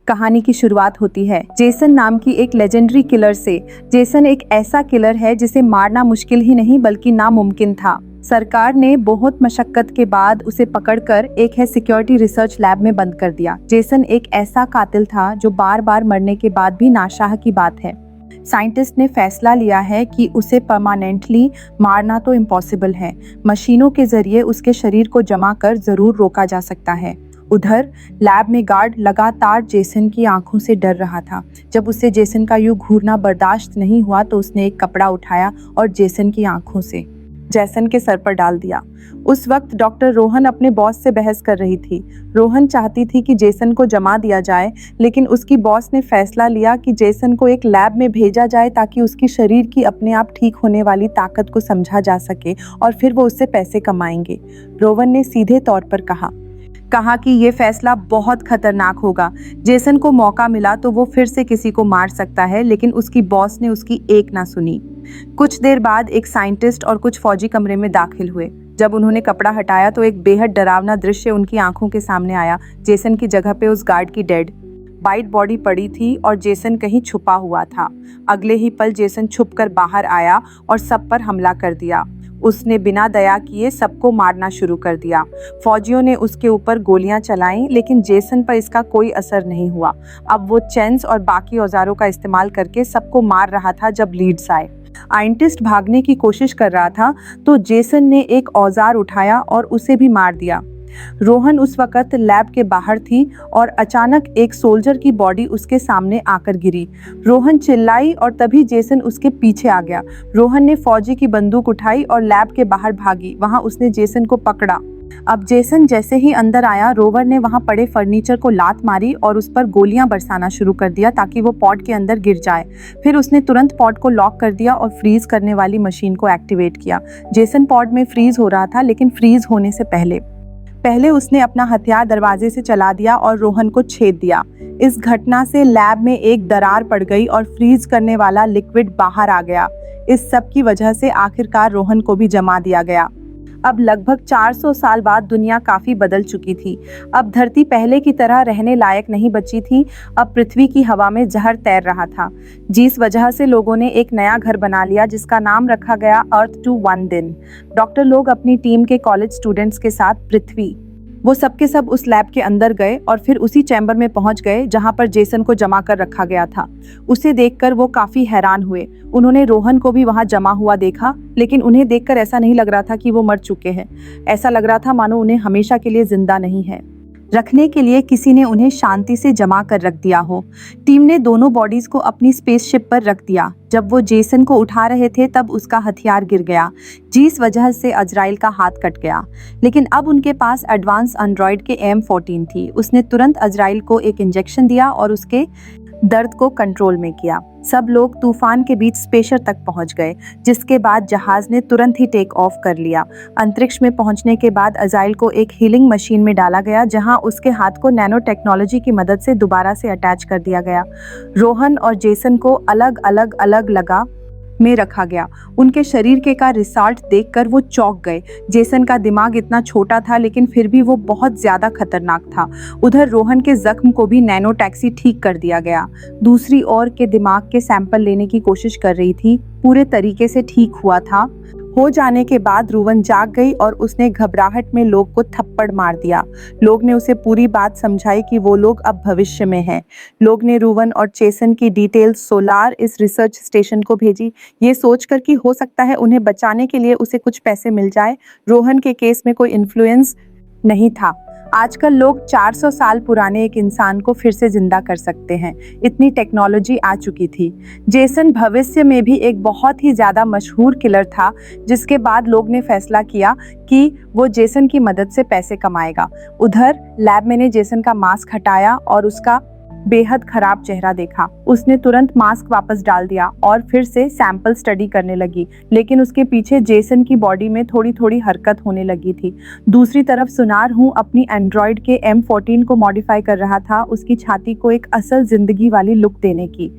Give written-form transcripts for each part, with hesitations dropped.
कहानी की शुरुआत होती है जेसन नाम की एक लेजेंडरी किलर से। जेसन एक ऐसा किलर है जिसे मारना मुश्किल ही नहीं बल्कि नामुमकिन था। सरकार ने बहुत मशक्कत के बाद उसे पकड़कर एक है सिक्योरिटी रिसर्च लैब में बंद कर दिया। जेसन एक ऐसा कातिल था जो बार बार मरने के बाद भी नाशाह की बात है। साइंटिस्ट ने फैसला लिया है कि उसे परमानेंटली मारना तो इम्पॉसिबल है, मशीनों के जरिए उसके शरीर को जमा कर जरूर रोका जा सकता है। उधर लैब में गार्ड लगातार जेसन की आंखों से डर रहा था। जब उसे जेसन का यूं घूरना बर्दाश्त नहीं हुआ तो उसने एक कपड़ा उठाया और जेसन की आंखों से जेसन के सर पर डाल दिया। उस वक्त डॉक्टर रोहन अपने बॉस से बहस कर रही थी। रोहन चाहती थी कि जेसन को जमा दिया जाए, लेकिन उसकी बॉस ने फैसला लिया कि जेसन को एक लैब में भेजा जाए ताकि उसकी शरीर की अपने आप ठीक होने वाली ताकत को समझा जा सके और फिर वो उससे पैसे कमाएंगे। रोहन ने सीधे तौर पर कहा कि ये फैसला बहुत खतरनाक होगा। जेसन को मौका मिला तो वो फिर से किसी को मार सकता है, लेकिन उसकी बॉस ने उसकी एक ना सुनी। कुछ देर बाद एक साइंटिस्ट और कुछ फौजी कमरे में दाखिल हुए। जब उन्होंने कपड़ा हटाया तो एक बेहद डरावना दृश्य उनकी आंखों के सामने आया। जेसन की जगह पे उस गार्ड की डेड वाइट बॉडी पड़ी थी और जेसन कहीं छुपा हुआ था। अगले ही पल जेसन छुपकर बाहर आया और सब पर हमला कर दिया। उसने बिना दया किए सबको मारना शुरू कर दिया। फौजियों ने उसके ऊपर गोलियां चलाईं, लेकिन जेसन पर इसका कोई असर नहीं हुआ। अब वो चेन्स और बाकी औजारों का इस्तेमाल करके सबको मार रहा था। जब लीड्स आए, साइंटिस्ट भागने की कोशिश कर रहा था तो जेसन ने एक औजार उठाया और उसे भी मार दिया। रोहन उस वक्त लैब के बाहर थी और अचानक एक सोल्जर की बॉडी उसके सामने आकर गिरी। रोहन चिल्लाई और तभी जेसन उसके पीछे आ गया। रोहन ने फौजी की बंदूक उठाई और लैब के बाहर भागी। वहां उसने जेसन को पकड़ा। अब जेसन जैसे ही अंदर आया, रोवर ने वहां पड़े फर्नीचर को लात मारी और उस पर गोलियां बरसाना शुरू कर दिया ताकि वो पॉड के अंदर गिर जाए। फिर उसने तुरंत पॉड को लॉक कर दिया और फ्रीज करने वाली मशीन को एक्टिवेट किया। जेसन पॉड में फ्रीज हो रहा था, लेकिन फ्रीज होने से पहले उसने अपना हथियार दरवाजे से चला दिया और रोहन को छेद दिया। इस घटना से लैब में एक दरार पड़ गई और फ्रीज करने वाला लिक्विड बाहर आ गया। इस सब की वजह से आखिरकार रोहन को भी जमा दिया गया। अब लगभग 400 साल बाद दुनिया काफी बदल चुकी थी। अब धरती पहले की तरह रहने लायक नहीं बची थी। अब पृथ्वी की हवा में जहर तैर रहा था, जिस वजह से लोगों ने एक नया घर बना लिया जिसका नाम रखा गया अर्थ टू वन दिन। डॉक्टर लोग अपनी टीम के कॉलेज स्टूडेंट्स के साथ पृथ्वी वो सब के सब उस लैब के अंदर गए और फिर उसी चैम्बर में पहुंच गए जहां पर जेसन को जमा कर रखा गया था। उसे देखकर वो काफी हैरान हुए। उन्होंने रोहन को भी वहां जमा हुआ देखा, लेकिन उन्हें देखकर ऐसा नहीं लग रहा था कि वो मर चुके हैं। ऐसा लग रहा था मानो उन्हें हमेशा के लिए जिंदा नहीं है, रखने के लिए किसी ने उन्हें शांति से जमा कर रख दिया हो। टीम ने दोनों बॉडीज को अपनी स्पेसशिप पर रख दिया। जब वो जेसन को उठा रहे थे तब उसका हथियार गिर गया, जिस वजह से अजराइल का हाथ कट गया। लेकिन अब उनके पास एडवांस एंड्रॉइड के M14 थी। उसने तुरंत अजराइल को एक इंजेक्शन दिया और उसके दर्द को कंट्रोल में किया। सब लोग तूफान के बीच स्पेसर तक पहुंच गए, जिसके बाद जहाज ने तुरंत ही टेक ऑफ कर लिया। अंतरिक्ष में पहुंचने के बाद अजाइल को एक हीलिंग मशीन में डाला गया, जहां उसके हाथ को नैनो टेक्नोलॉजी की मदद से दोबारा से अटैच कर दिया गया। रोहन और जेसन को अलग अलग लगा में रखा गया। उनके शरीर के का रिजल्ट देखकर वो चौंक गए। जेसन का दिमाग इतना छोटा था, लेकिन फिर भी वो बहुत ज्यादा खतरनाक था। उधर रोहन के जख्म को भी नैनो टैक्सी ठीक कर दिया गया। दूसरी ओर के दिमाग के सैंपल लेने की कोशिश कर रही थी। पूरे तरीके से ठीक हुआ था। हो जाने के बाद रोहन जाग गई और उसने घबराहट में लोग को थप्पड़ मार दिया। लोग ने उसे पूरी बात समझाई कि वो लोग अब भविष्य में हैं। लोग ने रोहन और जेसन की डिटेल्स सोलार इस रिसर्च स्टेशन को भेजी, ये सोचकर कि हो सकता है उन्हें बचाने के लिए उसे कुछ पैसे मिल जाए। रोहन के केस में कोई इन्फ्लुएंस नहीं था। आजकल लोग 400 साल पुराने एक इंसान को फिर से जिंदा कर सकते हैं, इतनी टेक्नोलॉजी आ चुकी थी। जेसन भविष्य में भी एक बहुत ही ज्यादा मशहूर किलर था, जिसके बाद लोग ने फैसला किया कि वो जेसन की मदद से पैसे कमाएगा। उधर लैब में ने जेसन का मास्क हटाया और उसका बेहद खराब चेहरा देखा। उसने तुरंत मास्क वापस डाल दिया और फिर से सैंपल स्टडी करने लगी, लेकिन उसके पीछे जेसन की बॉडी में थोड़ी थोड़ी हरकत होने लगी थी। दूसरी तरफ सुनार हूँ अपनी एंड्रॉइड के M14 को मॉडिफाई कर रहा था, उसकी छाती को एक असल जिंदगी वाली लुक देने की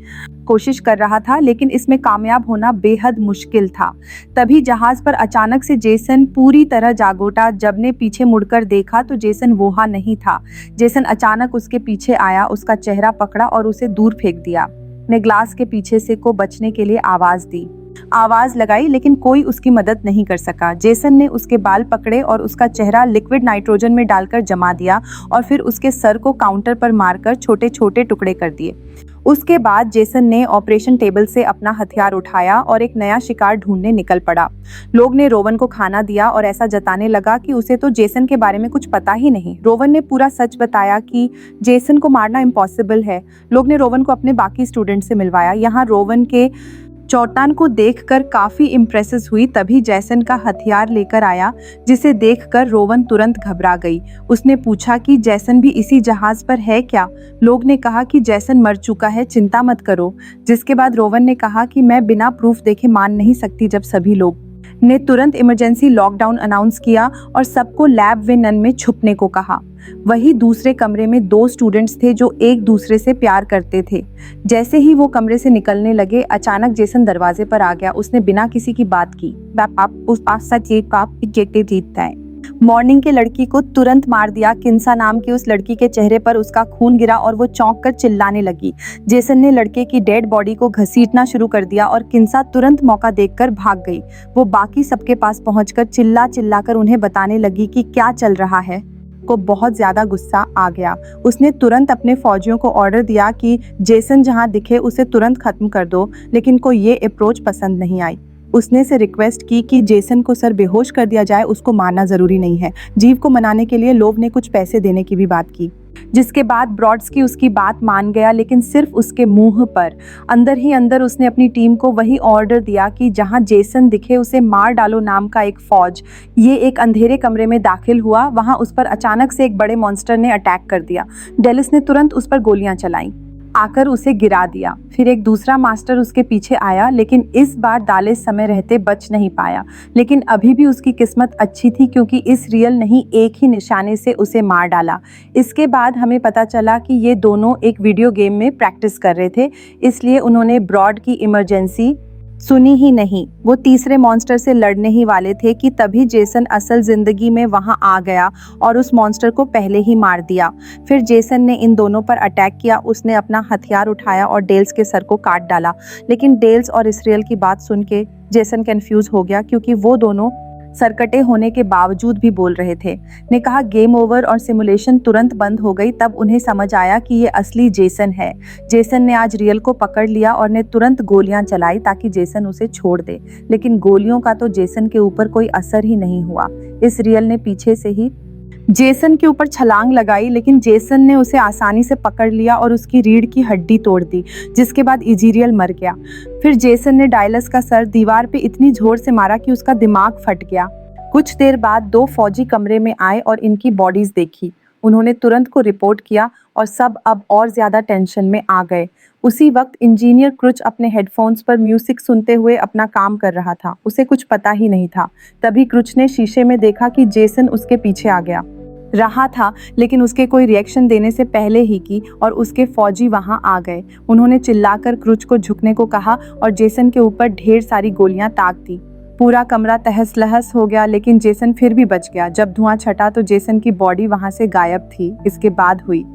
कोशिश कर रहा था, लेकिन इसमें कामयाब होना बेहद मुश्किल था। तभी जहाज पर अचानक से जेसन पूरी तरह जाग उठा। जब ने पीछे मुड़कर देखा तो जेसन वहां नहीं था। जेसन अचानक उसके पीछे आया, उसका चेहरा पकड़ा और उसे दूर फेंक दिया। ने ग्लास के पीछे से को बचने के लिए आवाज लगाई लेकिन कोई उसकी मदद नहीं कर सका। जेसन ने उसके बाल पकड़े और उसका चेहरा लिक्विड नाइट्रोजन में डालकर जमा दिया और फिर उसके सर को काउंटर पर मारकर छोटे छोटे टुकड़े कर दिए। उसके बाद जेसन ने ऑपरेशन टेबल से अपना हथियार उठाया और एक नया शिकार ढूंढने निकल पड़ा। लोग ने रोवन को खाना दिया और ऐसा जताने लगा कि उसे तो जेसन के बारे में कुछ पता ही नहीं। रोवन ने पूरा सच बताया कि जेसन को मारना इम्पॉसिबल है। लोग ने रोवन को अपने बाकी स्टूडेंट से मिलवाया। यहाँ रोवन के चौटान को देखकर काफी इम्प्रेसिव हुई। तभी जेसन का हथियार लेकर आया, जिसे देखकर रोवन तुरंत घबरा गई। उसने पूछा कि जेसन भी इसी जहाज पर है क्या। लोग ने कहा कि जेसन मर चुका है, चिंता मत करो। जिसके बाद रोवन ने कहा कि मैं बिना प्रूफ देखे मान नहीं सकती। जब सभी लोग ने तुरंत इमरजेंसी लॉकडाउन अनाउंस किया और सबको लैब वे में छुपने को कहा। वही दूसरे कमरे में 2 स्टूडेंट्स थे जो एक दूसरे से प्यार करते थे। जैसे ही वो कमरे से निकलने लगे, अचानक जेसन दरवाजे पर आ गया। उसने बिना किसी की बात की मॉर्निंग के लड़की को तुरंत मार दिया। किंसा नाम की उस लड़की के चेहरे पर उसका खून गिरा और वो चौंक कर चिल्लाने लगी। जेसन ने लड़के की डेड बॉडी को घसीटना शुरू कर दिया और किंसा तुरंत मौका देखकर भाग गई। वो बाकी सबके पास पहुंचकर चिल्लाकर उन्हें बताने लगी कि क्या चल रहा है। को बहुत ज्यादा गुस्सा आ गया। उसने तुरंत अपने फौजियों को ऑर्डर दिया कि जेसन जहां दिखे उसे तुरंत खत्म कर दो, लेकिन को ये अप्रोच पसंद नहीं आई। उसने से रिक्वेस्ट की कि जेसन को सर बेहोश कर दिया जाए, उसको मारना जरूरी नहीं है। जीव को मनाने के लिए लोव ने कुछ पैसे देने की भी बात की, जिसके बाद ब्रॉडस्की उसकी बात मान गया, लेकिन सिर्फ उसके मुंह पर। अंदर ही अंदर उसने अपनी टीम को वही ऑर्डर दिया कि जहां जेसन दिखे उसे मार डालो। नाम का एक फौज ये एक अंधेरे कमरे में दाखिल हुआ। वहां उस पर अचानक से एक बड़े मॉन्स्टर ने अटैक कर दिया। डेलिस ने तुरंत उस पर गोलियां चलाई, आकर उसे गिरा दिया। फिर एक दूसरा मास्टर उसके पीछे आया, लेकिन इस बार दालेस समय रहते बच नहीं पाया। लेकिन अभी भी उसकी किस्मत अच्छी थी, क्योंकि इस रियल नहीं एक ही निशाने से उसे मार डाला। इसके बाद हमें पता चला कि ये दोनों एक वीडियो गेम में प्रैक्टिस कर रहे थे, इसलिए उन्होंने ब्रॉड की इमरजेंसी सुनी ही नहीं। वो तीसरे मॉन्स्टर से लड़ने ही वाले थे कि तभी जेसन असल जिंदगी में वहां आ गया और उस मॉन्स्टर को पहले ही मार दिया। फिर जेसन ने इन दोनों पर अटैक किया। उसने अपना हथियार उठाया और डेल्स के सर को काट डाला। लेकिन डेल्स और इसराइल की बात सुन के जेसन कंफ्यूज हो गया, क्योंकि वो दोनों सरकटे होने के बावजूद भी बोल रहे थे। ने कहा गेम ओवर और सिमुलेशन तुरंत बंद हो गई। तब उन्हें समझ आया कि ये असली जेसन है। जेसन ने आज रियल को पकड़ लिया और ने तुरंत गोलियां चलाई ताकि जेसन उसे छोड़ दे, लेकिन गोलियों का तो जेसन के ऊपर कोई असर ही नहीं हुआ। इस रियल ने पीछे से ही जेसन के ऊपर छलांग लगाई, लेकिन जेसन ने उसे आसानी से पकड़ लिया और उसकी रीढ़ की हड्डी तोड़ दी, जिसके बाद इजीरियल मर गया। फिर जेसन ने डायलस का सर दीवार पे इतनी जोर से मारा कि उसका दिमाग फट गया। कुछ देर बाद 2 फौजी कमरे में आए और इनकी बॉडीज देखी। उन्होंने तुरंत को रिपोर्ट किया और सब अब और ज्यादा टेंशन में आ गए। उसी वक्त इंजीनियर क्रुच अपने हेडफोन्स पर म्यूजिक सुनते हुए अपना काम कर रहा था। उसे कुछ पता ही नहीं था। तभी क्रुच ने शीशे में देखा कि जेसन उसके पीछे आ गया रहा था, लेकिन उसके कोई रिएक्शन देने से पहले ही की और उसके फौजी वहां आ गए। उन्होंने चिल्लाकर क्रुच को झुकने को कहा और जेसन के ऊपर ढेर सारी गोलियां ताक दी। पूरा कमरा तहस नहस हो गया, लेकिन जेसन फिर भी बच गया। जब धुआं छटा तो जेसन की बॉडी वहां से गायब थी। इसके बाद हुई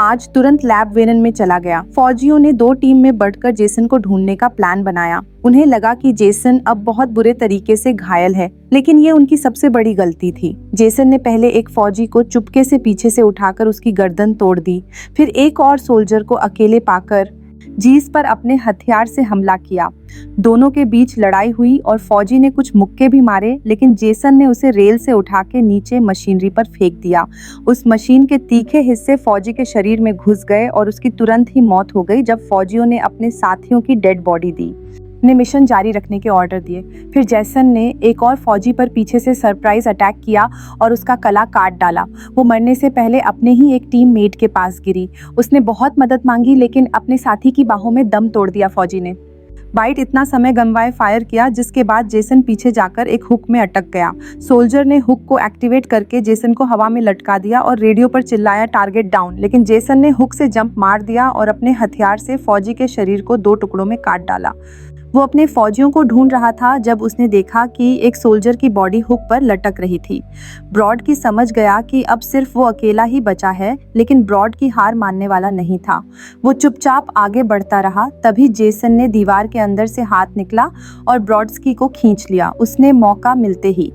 आज तुरंत लैब वेनन में चला गया। फौजियों ने 2 टीम में बढ़कर जेसन को ढूंढने का प्लान बनाया। उन्हें लगा कि जेसन अब बहुत बुरे तरीके से घायल है, लेकिन ये उनकी सबसे बड़ी गलती थी। जेसन ने पहले एक फौजी को चुपके से पीछे से उठाकर उसकी गर्दन तोड़ दी। फिर एक और सोल्जर को अकेले पाकर जीस पर अपने हथियार से हमला किया। दोनों के बीच लड़ाई हुई और फौजी ने कुछ मुक्के भी मारे, लेकिन जेसन ने उसे रेल से उठा के नीचे मशीनरी पर फेंक दिया। उस मशीन के तीखे हिस्से फौजी के शरीर में घुस गए और उसकी तुरंत ही मौत हो गई। जब फौजियों ने अपने साथियों की डेड बॉडी दी, ने मिशन जारी रखने के ऑर्डर दिए। फिर जेसन ने एक और फौजी पर पीछे से सरप्राइज अटैक किया और उसका गला काट डाला। वो मरने से पहले अपने ही एक टीम मेट के पास गिरी। उसने बहुत मदद मांगी, लेकिन अपने साथी की बाहों में दम तोड़ दिया फौजी ने। बाइट इतना समय गंवाए फायर किया, जिसके बाद जेसन पीछे जाकर एक हुक में अटक गया। सोल्जर ने हुक को एक्टिवेट करके जेसन को हवा में लटका दिया और रेडियो पर चिल्लाया टारगेट डाउन, लेकिन जेसन ने हुक से जंप मार दिया और अपने हथियार से फौजी के शरीर को 2 टुकड़ों में काट डाला। वो अपने फौजियों को ढूंढ रहा था जब उसने देखा कि एक सोल्जर की बॉडी हुक पर लटक रही थी। ब्रॉड की समझ गया कि अब सिर्फ वो अकेला ही बचा है, लेकिन ब्रॉड की हार मानने वाला नहीं था। वो चुपचाप आगे बढ़ता रहा। तभी जेसन ने दीवार के अंदर से हाथ निकला और ब्रॉडस्की को खींच लिया। उसने मौका मिलते ही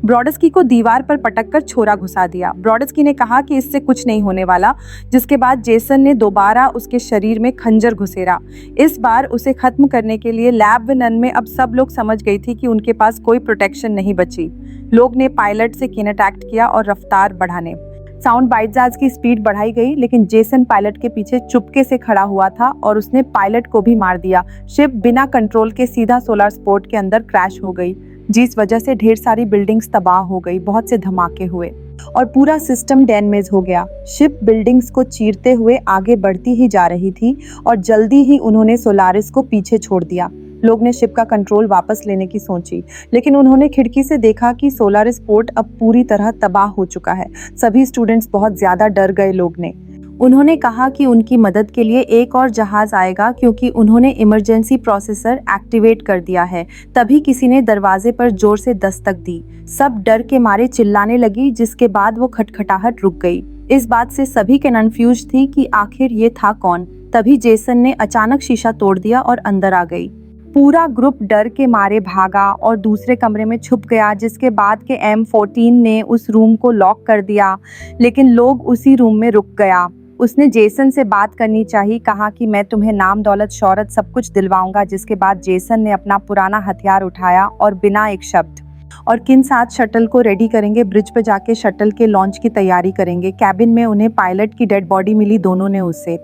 ब्रॉडस्की को दीवार पर पटककर छोरा घुसा दिया। ब्रॉडस्की ने कहा कि इससे कुछ नहीं होने वाला, जिसके बाद जेसन ने दोबारा उसके शरीर में खंजर घुसेरा। इस बार उसे खत्म करने के लिए लैब विनन में अब सब लोग समझ गई थी कि उनके पास कोई प्रोटेक्शन नहीं बची। लोग ने पायलट से किनेटैक्ट किया और रफ्तार बढ़ाने। साउंड बाइट जहाज की स्पीड बढ़ाई गई, लेकिन जेसन पायलट के पीछे चुपके से खड़ा हुआ था और उसने पायलट को भी मार दिया। शिप बिना कंट्रोल के सीधा सोलर स्पोर्ट के अंदर क्रैश हो गई, जिस वजह से ढेर सारी बिल्डिंग्स तबाह हो गई, बहुत से धमाके हुए और पूरा सिस्टम डैमेज हो गया। शिप बिल्डिंग्स को चीरते हुए आगे बढ़ती ही जा रही थी और जल्दी ही उन्होंने सोलारिस को पीछे छोड़ दिया। लोग ने शिप का कंट्रोल वापस लेने की सोची, लेकिन उन्होंने खिड़की से देखा कि सोलारिस पोर्ट अब पूरी तरह तबाह हो चुका है। सभी स्टूडेंट्स बहुत ज्यादा डर गए। लोग ने उन्होंने कहा कि उनकी मदद के लिए एक और जहाज आएगा, क्योंकि उन्होंने इमरजेंसी प्रोसेसर एक्टिवेट कर दिया है। तभी किसी ने दरवाजे पर जोर से दस्तक दी। सब डर के मारे चिल्लाने लगी, जिसके बाद वो खटखटाहट रुक गई। इस बात से सभी कन्फ्यूज थी कि आखिर ये था कौन। तभी जेसन ने अचानक शीशा तोड़ दिया और अंदर आ गई। पूरा ग्रुप डर के मारे भागा और दूसरे कमरे में छुप गया, जिसके बाद के M14 ने उस रूम को लॉक कर दिया, लेकिन लोग उसी रूम में रुक गया। उसने जेसन से बात करनी चाहिए, कहा कि मैं तुम्हें नाम दौलत शौहरत सब कुछ दिलवाऊंगा। जिसके बाद जेसन ने अपना पुराना हथियार उठाया और बिना एक शब्द और किन साथ शटल को रेडी करेंगे, ब्रिज पे जाके शटल के लॉन्च की तैयारी करेंगे। कैबिन में उन्हें पायलट की डेड बॉडी मिली, दोनों ने उसे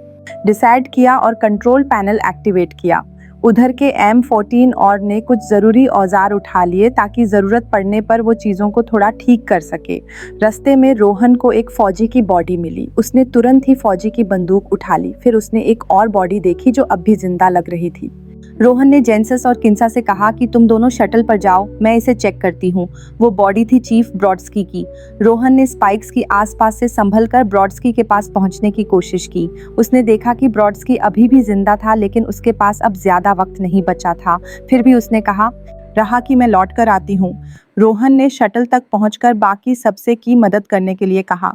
डिसाइड किया और कंट्रोल पैनल एक्टिवेट किया। उधर के M14 और ने कुछ ज़रूरी औजार उठा लिए ताकि ज़रूरत पड़ने पर वो चीज़ों को थोड़ा ठीक कर सके। रास्ते में रोहन को एक फौजी की बॉडी मिली। उसने तुरंत ही फौजी की बंदूक उठा ली। फिर उसने एक और बॉडी देखी जो अब भी जिंदा लग रही थी। रोहन ने जेंसस और किंसा से कहा कि तुम दोनों शटल पर जाओ, मैं इसे चेक करती हूँ। वो बॉडी थी चीफ ब्रॉडस्की की। रोहन ने स्पाइक्स की आसपास से संभल कर ब्रॉडस्की के पास पहुंचने की कोशिश की। उसने देखा कि ब्रॉडस्की अभी भी जिंदा था, लेकिन उसके पास अब ज्यादा वक्त नहीं बचा था। फिर भी उसने कहा रहा कि मैं लौट कर आती हूँ। रोहन ने शटल तक पहुंचकर बाकी सबसे की मदद करने के लिए कहा।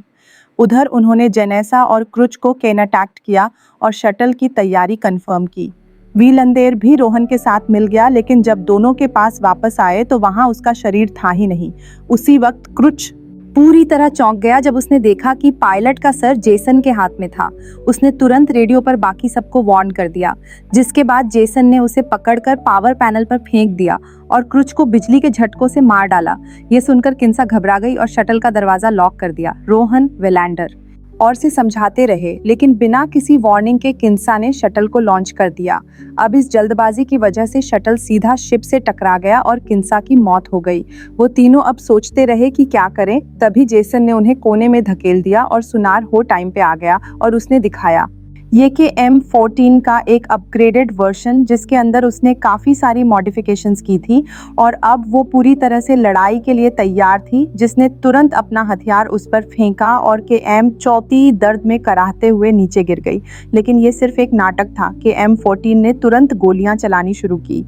उधर उन्होंने जेनेसा और क्रुच को केनाटैक्ट किया और शटल की तैयारी कंफर्म की। वीलंदेर भी रोहन के साथ मिल गया, लेकिन जब दोनों के पास वापस आए तो वहां उसका शरीर था ही नहीं। उसी वक्त क्रुच पूरी तरह चौंक गया जब उसने देखा कि पायलट का सर जेसन के हाथ में था। उसने तुरंत रेडियो पर बाकी सबको वार्न कर दिया, जिसके बाद जेसन ने उसे पकड़कर पावर पैनल पर फेंक दिया और क्रुच को बिजली के झटकों से मार डाला। ये सुनकर किंसा घबरा गई और शटल का दरवाजा लॉक कर दिया। रोहन वेलैंडर और से समझाते रहे, लेकिन बिना किसी वार्निंग के किंसा ने शटल को लॉन्च कर दिया। अब इस जल्दबाजी की वजह से शटल सीधा शिप से टकरा गया और किंसा की मौत हो गई। वो तीनों अब सोचते रहे कि क्या करें। तभी जेसन ने उन्हें कोने में धकेल दिया और सुनार हो टाइम पे आ गया और उसने दिखाया ये कि M14 का एक अपग्रेडेड वर्जन, जिसके अंदर उसने काफ़ी सारी मॉडिफिकेशंस की थी और अब वो पूरी तरह से लड़ाई के लिए तैयार थी। जिसने तुरंत अपना हथियार उस पर फेंका और के M34 दर्द में कराहते हुए नीचे गिर गई। लेकिन ये सिर्फ एक नाटक था कि M14 ने तुरंत गोलियां चलानी शुरू की।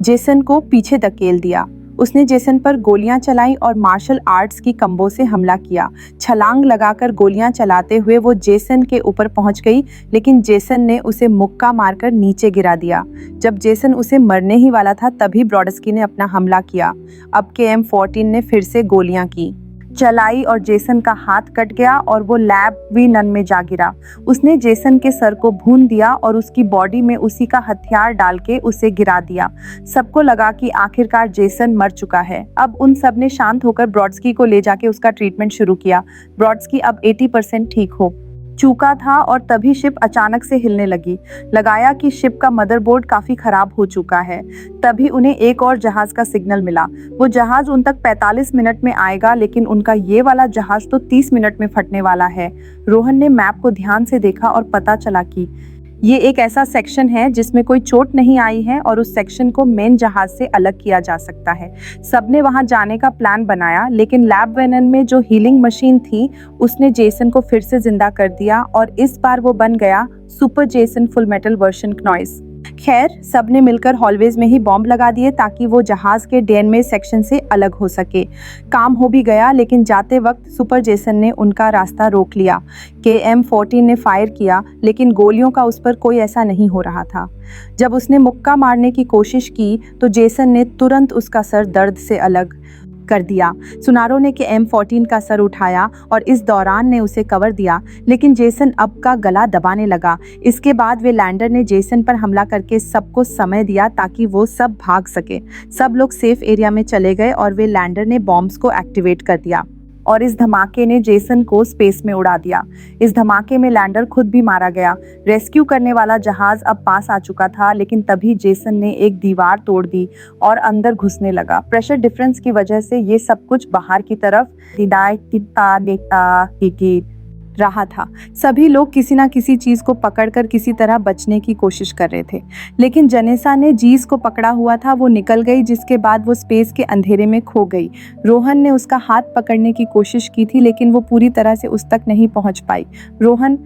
जेसन को पीछे धकेल दिया। उसने जेसन पर गोलियां चलाई और मार्शल आर्ट्स की कंबो से हमला किया। छलांग लगाकर गोलियां चलाते हुए वो जेसन के ऊपर पहुंच गई, लेकिन जेसन ने उसे मुक्का मारकर नीचे गिरा दिया। जब जेसन उसे मरने ही वाला था, तभी ब्रॉडस्की ने अपना हमला किया। अब के M14 ने फिर से गोलियां की चलाई और जेसन का हाथ कट गया और वो लैब विनन में जा गिरा। उसने जेसन के सर को भून दिया और उसकी बॉडी में उसी का हथियार डाल के उसे गिरा दिया। सबको लगा कि आखिरकार जेसन मर चुका है। अब उन सब ने शांत होकर ब्रॉडस्की को ले जाके उसका ट्रीटमेंट शुरू किया। ब्रॉडस्की अब 80% ठीक हो चुका था और तभी शिप अचानक से हिलने लगी। लगाया कि शिप का मदरबोर्ड काफी खराब हो चुका है। तभी उन्हें एक और जहाज का सिग्नल मिला। वो जहाज उन तक 45 मिनट में आएगा, लेकिन उनका ये वाला जहाज तो 30 मिनट में फटने वाला है। रोहन ने मैप को ध्यान से देखा और पता चला कि ये एक ऐसा सेक्शन है जिसमें कोई चोट नहीं आई है और उस सेक्शन को मेन जहाज से अलग किया जा सकता है। सबने वहां जाने का प्लान बनाया, लेकिन लैब वेनन में जो हीलिंग मशीन थी उसने जेसन को फिर से जिंदा कर दिया और इस बार वो बन गया super Jason full metal version क्नॉइस। खैर सबने मिलकर हॉलवेज में ही बॉम्ब लगा दिए ताकि वो जहाज के डेनमे सेक्शन से अलग हो सके। काम हो भी गया, लेकिन जाते वक्त सुपर जेसन ने उनका रास्ता रोक लिया। KM-14 ने फायर किया, लेकिन गोलियों का उस पर कोई ऐसा नहीं हो रहा था। जब उसने मुक्का मारने की कोशिश की तो जेसन ने तुरंत उसका सर दर्द से अलग कर दिया। सुनारो ने KM-14 का सर उठाया और इस दौरान ने उसे कवर दिया, लेकिन जेसन अब का गला दबाने लगा। इसके बाद वे लैंडर ने जेसन पर हमला करके सबको समय दिया ताकि वो सब भाग सके। सब लोग सेफ एरिया में चले गए और वे लैंडर ने बॉम्ब्स को एक्टिवेट कर दिया और इस धमाके ने जेसन को स्पेस में उड़ा दिया। इस धमाके में लैंडर खुद भी मारा गया। रेस्क्यू करने वाला जहाज अब पास आ चुका था, लेकिन तभी जेसन ने एक दीवार तोड़ दी और अंदर घुसने लगा। प्रेशर डिफरेंस की वजह से ये सब कुछ बाहर की तरफ रहा था। सभी लोग किसी ना किसी चीज को पकड़कर किसी तरह बचने की कोशिश कर रहे थे, लेकिन जनेसा ने जीस को पकड़ा हुआ था। वो निकल गई, जिसके बाद वो स्पेस के अंधेरे में खो गई। रोहन ने उसका हाथ पकड़ने की कोशिश की थी, लेकिन वो पूरी तरह से उस तक नहीं पहुंच पाई। रोहन,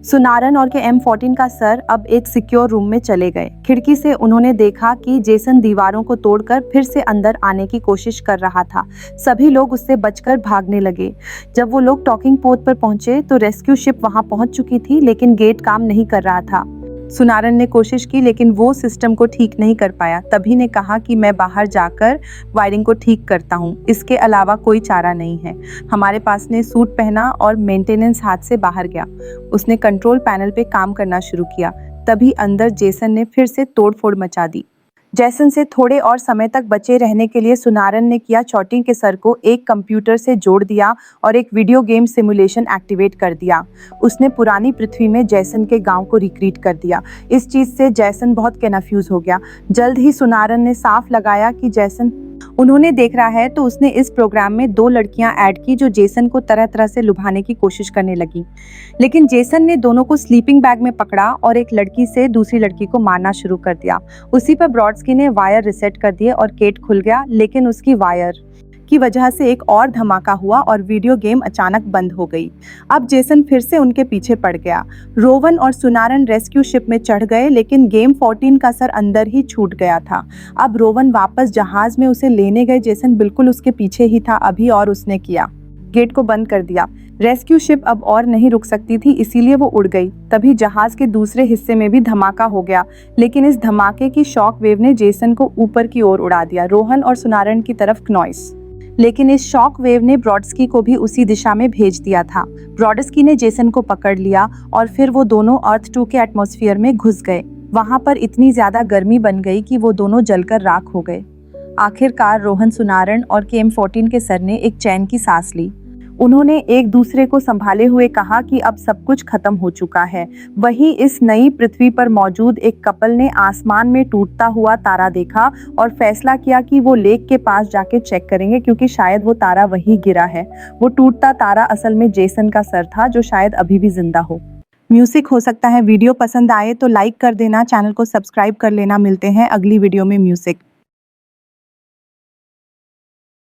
सुनारन और KM-14 का सर अब एक सिक्योर रूम में चले गए। खिड़की से उन्होंने देखा कि जेसन दीवारों को तोड़कर फिर से अंदर आने की कोशिश कर रहा था। सभी लोग उससे बचकर भागने लगे। जब वो लोग टॉकिंग पोस्ट पर पहुंचे तो रेस्क्यू शिप वहां पहुंच चुकी थी, लेकिन गेट काम नहीं कर रहा था। सुनारन ने कोशिश की, लेकिन वो सिस्टम को ठीक नहीं कर पाया। तभी ने कहा कि मैं बाहर जाकर वायरिंग को ठीक करता हूँ, इसके अलावा कोई चारा नहीं है। हमारे पास ने सूट पहना और मेंटेनेंस हाथ से बाहर गया। उसने कंट्रोल पैनल पे काम करना शुरू किया। तभी अंदर जेसन ने फिर से तोड़फोड़ मचा दी। जेसन से थोड़े और समय तक बचे रहने के लिए सुनारन ने किया चौटिंग के सर को एक कंप्यूटर से जोड़ दिया और एक वीडियो गेम सिमुलेशन एक्टिवेट कर दिया। उसने पुरानी पृथ्वी में जेसन के गांव को रिक्रिएट कर दिया। इस चीज से जेसन बहुत कन्फ्यूज हो गया। जल्द ही सुनारन ने साफ लगाया कि जेसन उन्होंने देख रहा है, तो उसने इस प्रोग्राम में 2 लड़कियां ऐड की जो जेसन को तरह तरह से लुभाने की कोशिश करने लगी। लेकिन जेसन ने दोनों को स्लीपिंग बैग में पकड़ा और एक लड़की से दूसरी लड़की को मारना शुरू कर दिया। उसी पर ब्रॉडस्की ने वायर रिसेट कर दिए और गेट खुल गया, लेकिन उसकी वायर की वजह से एक और धमाका हुआ और वीडियो गेम अचानक बंद हो गई। अब जेसन फिर से उनके पीछे पड़ गया। रोवन और सुनारन रेस्क्यू शिप में चढ़ गए, लेकिन KM-14 का सर अंदर ही छूट गया था। अब रोवन वापस जहाज में उसे लेने गए। जेसन बिल्कुल उसके पीछे ही था अभी और उसने किया गेट को बंद कर दिया। रेस्क्यू शिप अब और नहीं रुक सकती थी, इसीलिए वो उड़ गई। तभी जहाज के दूसरे हिस्से में भी धमाका हो गया, लेकिन इस धमाके की शॉक वेव ने जेसन को ऊपर की ओर उड़ा दिया, रोहन और सुनारन की तरफ नॉइस। लेकिन इस शॉक वेव ने ब्रॉडस्की को भी उसी दिशा में भेज दिया था। ब्रॉडस्की ने जेसन को पकड़ लिया और फिर वो दोनों अर्थ 2 के एटमॉस्फेयर में घुस गए। वहां पर इतनी ज्यादा गर्मी बन गई कि वो दोनों जलकर राख हो गए। आखिरकार रोहन, सुनारन और KM-14 के सर ने एक चैन की सांस ली। उन्होंने एक दूसरे को संभाले हुए कहा कि अब सब कुछ खत्म हो चुका है। वहीं इस नई पृथ्वी पर मौजूद एक कपल ने आसमान में टूटता हुआ तारा देखा और फैसला किया कि वो लेक के पास जाके चेक करेंगे, क्योंकि शायद वो तारा वहीं गिरा है। वो टूटता तारा असल में जेसन का सर था, जो शायद अभी भी जिंदा हो। म्यूजिक हो सकता है। वीडियो पसंद आए तो लाइक कर देना, चैनल को सब्सक्राइब कर लेना। मिलते हैं अगली वीडियो में म्यूजिक।